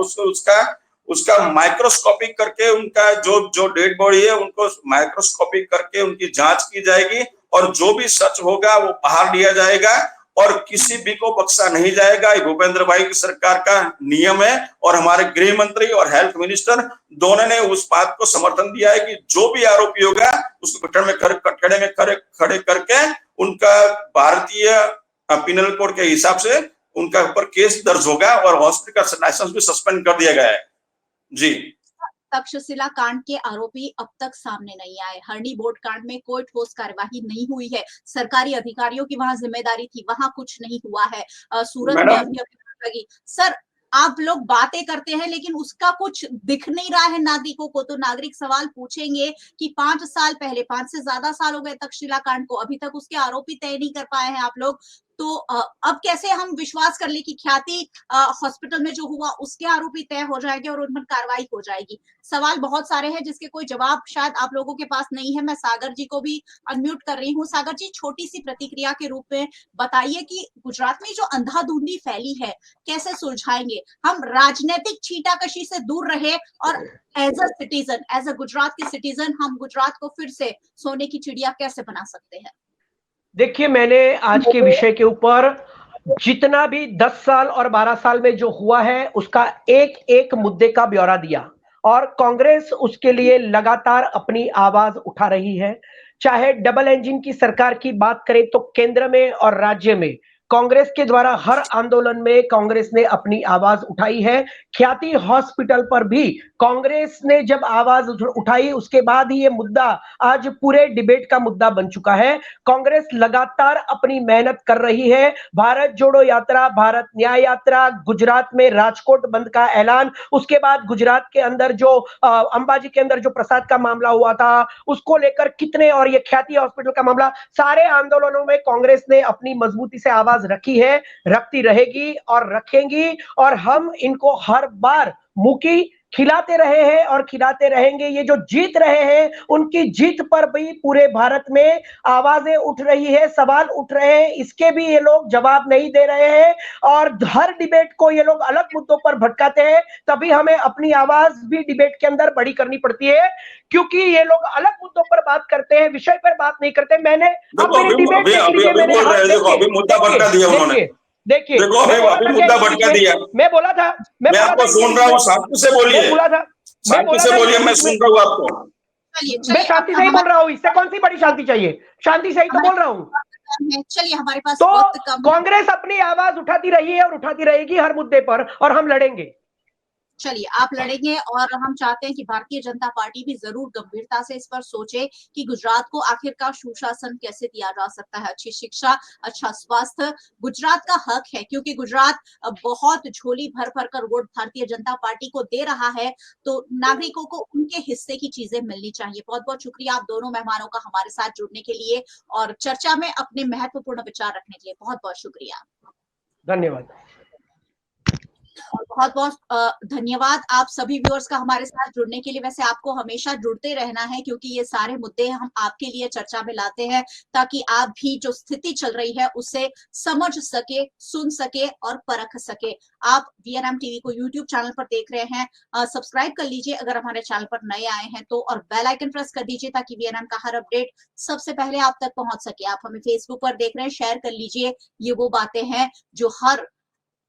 उसका माइक्रोस्कोपिक करके उनका जो डेड बॉडी है उनको माइक्रोस्कोपिक करके उनकी जांच की जाएगी और जो भी सच होगा वो बाहर लिया जाएगा और किसी भी को बख्शा नहीं जाएगा। भूपेंद्र भाई की सरकार का नियम है और हमारे गृह मंत्री और हेल्थ मिनिस्टर दोनों ने उस बात को समर्थन दिया है कि जो भी आरोपी होगा उसको कटघरे में खड़े करके उनका भारतीय पिनल कोड के हिसाब से उनका ऊपर केस दर्ज होगा और हॉस्पिटल का लाइसेंस भी सस्पेंड कर दिया गया है। जी, तक्षशिला कांड के आरोपी अब तक सामने नहीं आए। हरणी बोट कांड में कोई ठोस कार्यवाही नहीं हुई है। सरकारी अधिकारियों की वहां जिम्मेदारी थी, वहां कुछ नहीं हुआ है। सूरत में अभी लगी। सर, आप लोग बातें करते हैं लेकिन उसका कुछ दिख नहीं रहा है नागरिकों को। तो नागरिक सवाल पूछेंगे कि 5 साल पहले, 5 से ज्यादा साल हो गए तक्षशिला कांड को, अभी तक उसके आरोपी तय नहीं कर पाए हैं आप लोग। तो अब कैसे हम विश्वास कर ले कि ख्याति हॉस्पिटल में जो हुआ उसके आरोपी तय हो जाएंगे और उन पर कार्रवाई हो जाएगी? सवाल बहुत सारे हैं जिसके कोई जवाब शायद आप लोगों के पास नहीं है। मैं सागर जी को भी अनम्यूट कर रही हूँ। सागर जी, छोटी सी प्रतिक्रिया के रूप में बताइए कि गुजरात में जो अंधाधुंधी फैली है कैसे सुलझाएंगे? हम राजनीतिक छींटाकशी से दूर रहे और as a citizen, as a Gujarat के सिटीजन, हम गुजरात को फिर से सोने की चिड़िया कैसे बना सकते हैं? देखिए, मैंने आज के विषय के ऊपर जितना भी 10 साल और 12 साल में जो हुआ है उसका एक एक मुद्दे का ब्यौरा दिया और कांग्रेस उसके लिए लगातार अपनी आवाज उठा रही है। चाहे डबल इंजन की सरकार की बात करें तो केंद्र में और राज्य में कांग्रेस के द्वारा हर आंदोलन में कांग्रेस ने अपनी आवाज उठाई है। ख्याति हॉस्पिटल पर भी कांग्रेस ने जब आवाज उठाई उसके बाद ही ये मुद्दा आज पूरे डिबेट का मुद्दा बन चुका है। कांग्रेस लगातार अपनी मेहनत कर रही है। भारत जोड़ो यात्रा, भारत न्याय यात्रा, गुजरात में राजकोट बंद का ऐलान, उसके बाद गुजरात के अंदर जो अंबाजी के अंदर जो प्रसाद का मामला हुआ था उसको लेकर कितने, और ये ख्याति हॉस्पिटल का मामला, सारे आंदोलनों में कांग्रेस ने अपनी मजबूती से आवाज रखी है, रखती रहेगी और रखेंगी। और हम इनको हर बार मुखी खिलाते रहे हैं और खिलाते रहेंगे। ये जो जीत रहे हैं उनकी जीत पर भी पूरे भारत में आवाजें उठ रही है, सवाल उठ रहे हैं, इसके भी ये लोग जवाब नहीं दे रहे हैं और हर डिबेट को ये लोग अलग मुद्दों पर भटकाते हैं। तभी हमें अपनी आवाज भी डिबेट के अंदर बड़ी करनी पड़ती है, क्योंकि ये लोग अलग मुद्दों पर बात करते हैं, विषय पर बात नहीं करते। मैंने अभी मुद्दा भटका दिया उन्होंने। देखिए देखो अभी मुद्दा भटका दिया। मैं बोला था, मैं आपको सुन रहा हूँ, शांति से बोलिए। शांति से बोलिए, मैं सुन रहा हूँ आपको। मैं शांति से ही बोल रहा हूँ, इससे कौन सी बड़ी शांति चाहिए? शांति से ही तो बोल रहा हूँ। चलिए, हमारे पास तो कांग्रेस अपनी आवाज उठाती रही है और उठाती रहेगी हर मुद्दे पर, और हम लड़ेंगे। चलिए, आप लड़ेंगे और हम चाहते हैं कि भारतीय जनता पार्टी भी जरूर गंभीरता से इस पर सोचे कि गुजरात को आखिरकार सुशासन कैसे दिया जा सकता है, अच्छी शिक्षा, अच्छा स्वास्थ्य गुजरात का हक है, क्योंकि गुजरात बहुत झोली भर भर कर वोट भारतीय जनता पार्टी को दे रहा है, तो नागरिकों को उनके हिस्से की चीजें मिलनी चाहिए। बहुत बहुत शुक्रिया आप दोनों मेहमानों का हमारे साथ जुड़ने के लिए और चर्चा में अपने महत्वपूर्ण विचार रखने के लिए। बहुत बहुत शुक्रिया, धन्यवाद। और बहुत बहुत धन्यवाद आप सभी व्यूअर्स का हमारे साथ जुड़ने के लिए। वैसे आपको हमेशा जुड़ते रहना है, क्योंकि ये सारे मुद्दे हम आपके लिए चर्चा में लाते हैं, ताकि आप भी जो स्थिति चल रही है उसे समझ सके, सुन सके और परख सके। आप वीएनएम टीवी को यूट्यूब चैनल पर देख रहे हैं, सब्सक्राइब कर लीजिए अगर हमारे चैनल पर नए आए हैं तो, और बेल आइकन प्रेस कर दीजिए ताकि वीएनएम का हर अपडेट सबसे पहले आप तक पहुंच सके। आप हमें फेसबुक पर देख रहे हैं, शेयर कर लीजिए। ये वो बातें हैं जो हर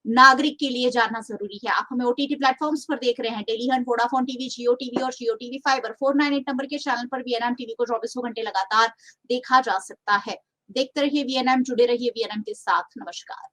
नागरिक के लिए जानना जरूरी है। आप हमें ओटीटी प्लेटफॉर्म्स पर देख रहे हैं, डेली हंट, वोडाफोन टीवी, जियो टीवी और जियो टीवी फाइबर। 498 नंबर के चैनल पर वीएनएम टीवी को 24 घंटे लगातार देखा जा सकता है। देखते रहिए वीएनएम, जुड़े रहिए वीएनएम के साथ। नमस्कार।